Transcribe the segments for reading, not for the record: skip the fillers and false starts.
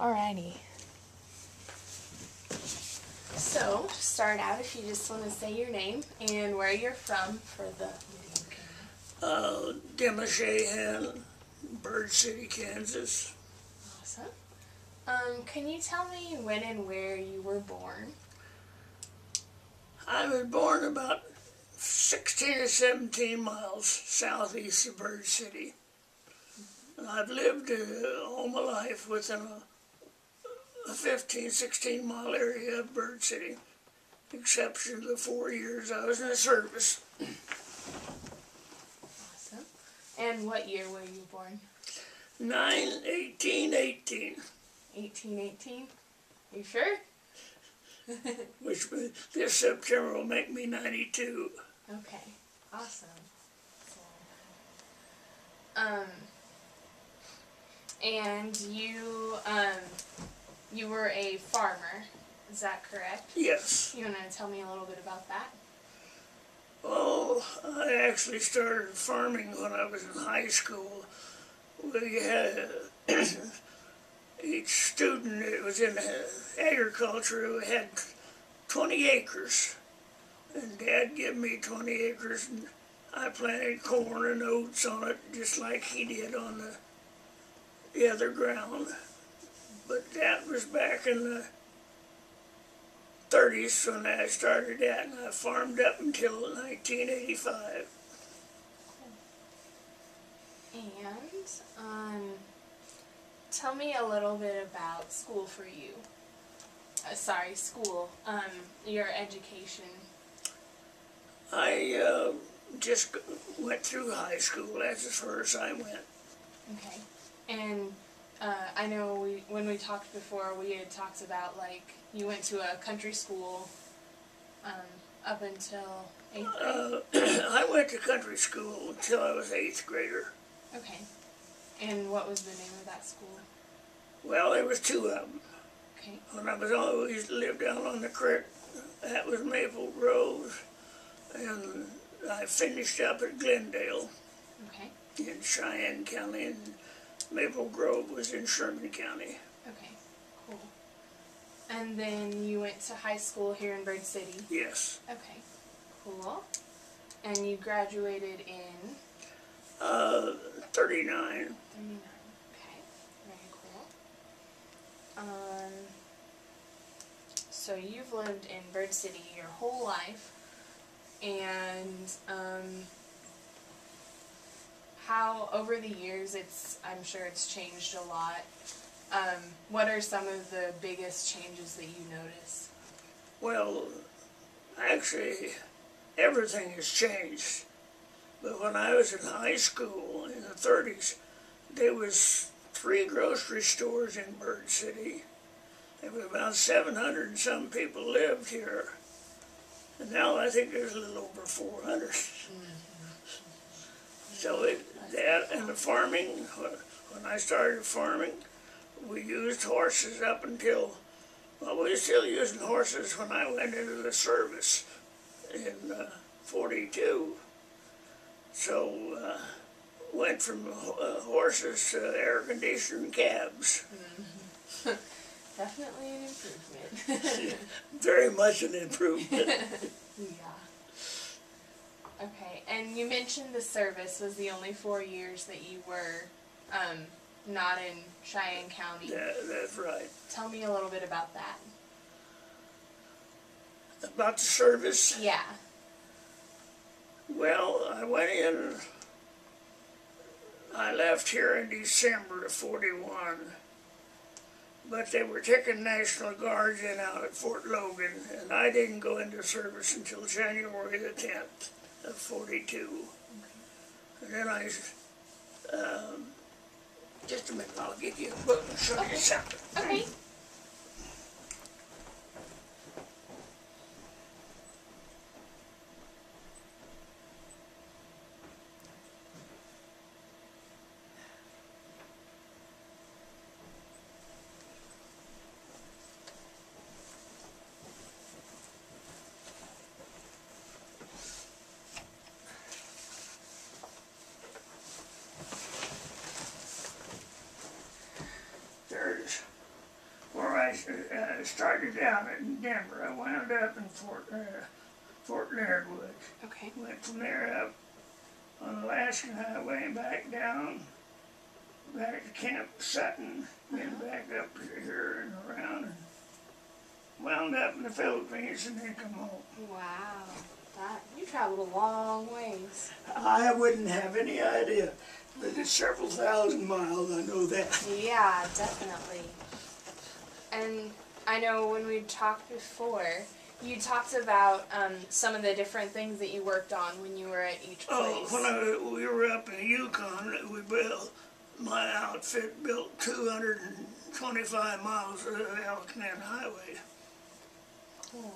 Alrighty. So, to start out, if you just want to say your name and where you're from for the video camera. Demi, Shahan, Bird City, Kansas. Awesome. Can you tell me when and where you were born? I was born about 16 or 17 miles southeast of Bird City. And I've lived all my life within a 15, 16 mile area of Bird City, exception of the 4 years I was in the service. Awesome. And what year were you born? 9/18/18. 1818? You sure? Which this September will make me 92. Okay, awesome. And you were a farmer, is that correct? Yes. You want to tell me a little bit about that? Oh, I actually started farming when I was in high school. We had each student that was in agriculture had 20 acres. And Dad gave me 20 acres, and I planted corn and oats on it, just like he did on the other ground. But that was back in the 30s when I started that, and I farmed up until 1985. And tell me a little bit about school for you. Your education. I just went through high school. That's as far as I went. Okay. And I know when we talked before, we had talked about, like, you went to a country school up until 8th grade? I went to country school until I was 8th grader. Okay. And what was the name of that school? Well, there was two of them. Okay. When I was always lived down on the creek, that was Maple Grove, and I finished up at Glendale. Okay. In Cheyenne County, and Maple Grove was in Sherman County. Okay, cool. And then you went to high school here in Bird City? Yes. Okay, cool. And you graduated in? 39. 39, okay, very cool. So you've lived in Bird City your whole life, and how over the years I'm sure it's changed a lot. What are some of the biggest changes that you notice? Well, actually, everything has changed. But when I was in high school in the 30s, there was 3 grocery stores in Bird City. There was about 700 and some people lived here. And now I think there's a little over 400. So that and the farming, when I started farming, we used horses up until, well, we were still using horses when I went into the service in 42. So went from horses to air-conditioned cabs. Definitely an improvement. Very much an improvement. Yeah. Okay, and you mentioned the service was the only 4 years that you were not in Cheyenne County. That's right. Tell me a little bit about that. About the service? Yeah. Well, I went in, I left here in December of 41, but they were taking National Guards in out at Fort Logan, and I didn't go into service until January the 10th of 42. Okay. And then just a minute, I'll give you a book and show you something. Okay. There it is. started out in Denver. I wound up in Fort Leonard Woods. Okay. Went from there up on the Alaskan Highway and back down, back to Camp Sutton, then back up here and around, and wound up in the Philippines and then come home. Wow. You traveled a long ways. I wouldn't have any idea, but it's several thousand miles, I know that. Yeah, definitely. And I know when we talked before, you talked about some of the different things that you worked on when you were at each place. When we were up in the Yukon, my outfit built 225 miles of the Alcan Highway. Cool.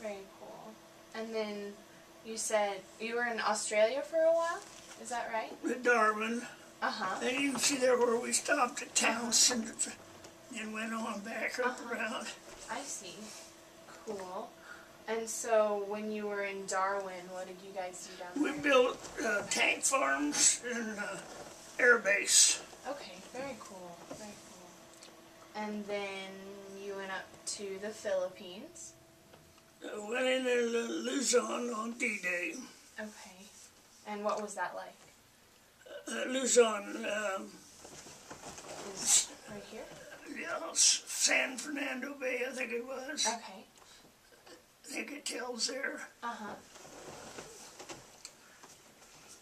Very cool. And then you said you were in Australia for a while? Is that right? At Darwin. Uh-huh. And you can see there where we stopped at Townsend and went on back up around. I see. Cool. And so when you were in Darwin, what did you guys do down there? We built tank farms and air base. Okay, very cool. Very cool. And then you went up to the Philippines. Went into Luzon on D-Day. Okay. And what was that like? Luzon, Is right here? yeah, San Fernando Bay, I think it was. Okay. I think it tells there. Uh-huh.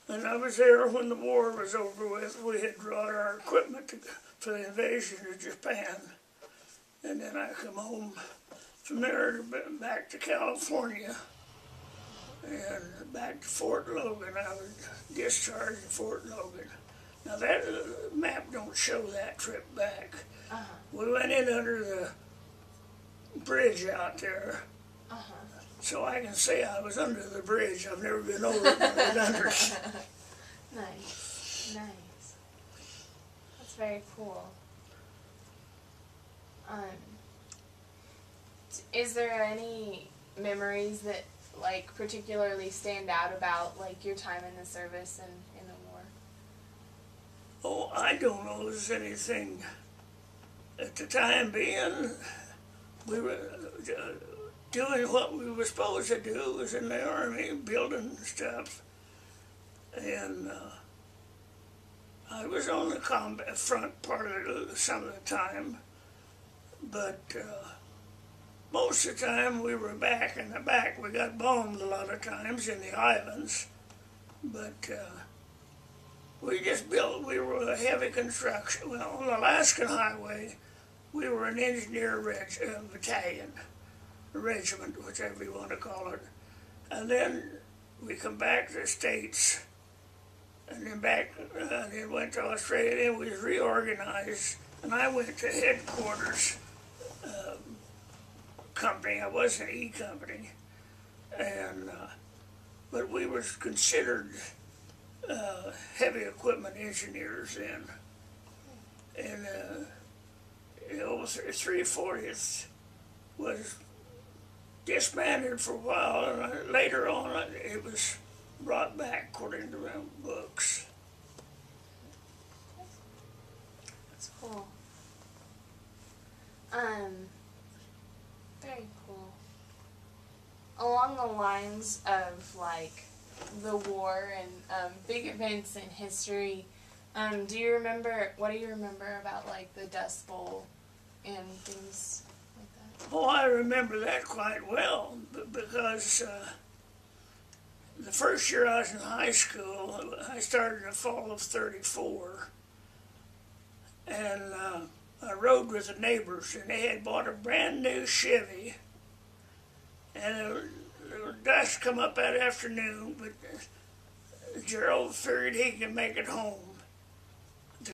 And I was there when the war was over with. We had brought our equipment for the invasion of Japan. And then I come home from there back to California and back to Fort Logan. I was discharged at Fort Logan. Now that map don't show that trip back. Uh-huh. We went in under the bridge out there. Uh-huh. So I can say I was under the bridge. I've never been over it, but I was under it. Nice. Nice. That's very cool. Is there any memories that like particularly stand out about like your time in the service and in the war? Oh, I don't know if there's anything. At the time being, we were doing what we were supposed to do, was in the Army, building stuff. And I was on the combat front part of it some of the time, but most of the time we were back in the back. We got bombed a lot of times in the islands, but we just built, we were a heavy construction. Well, on the Alaskan Highway, we were an engineer battalion, a regiment, whichever you want to call it. And then we come back to the States, and then then went to Australia, and we was reorganized, and I went to headquarters company. I wasn't E company, and but we was considered heavy equipment engineers then, and 340th was disbanded for a while, and later on it was brought back according to the books. That's cool. Very cool. Along the lines of like the war and big events in history, what do you remember about like the Dust Bowl and things like that? Oh, I remember that quite well, because the first year I was in high school, I started in the fall of '34, and I rode with the neighbors, and they had bought a brand new Chevy, and the dust come up that afternoon, but Gerald figured he could make it home.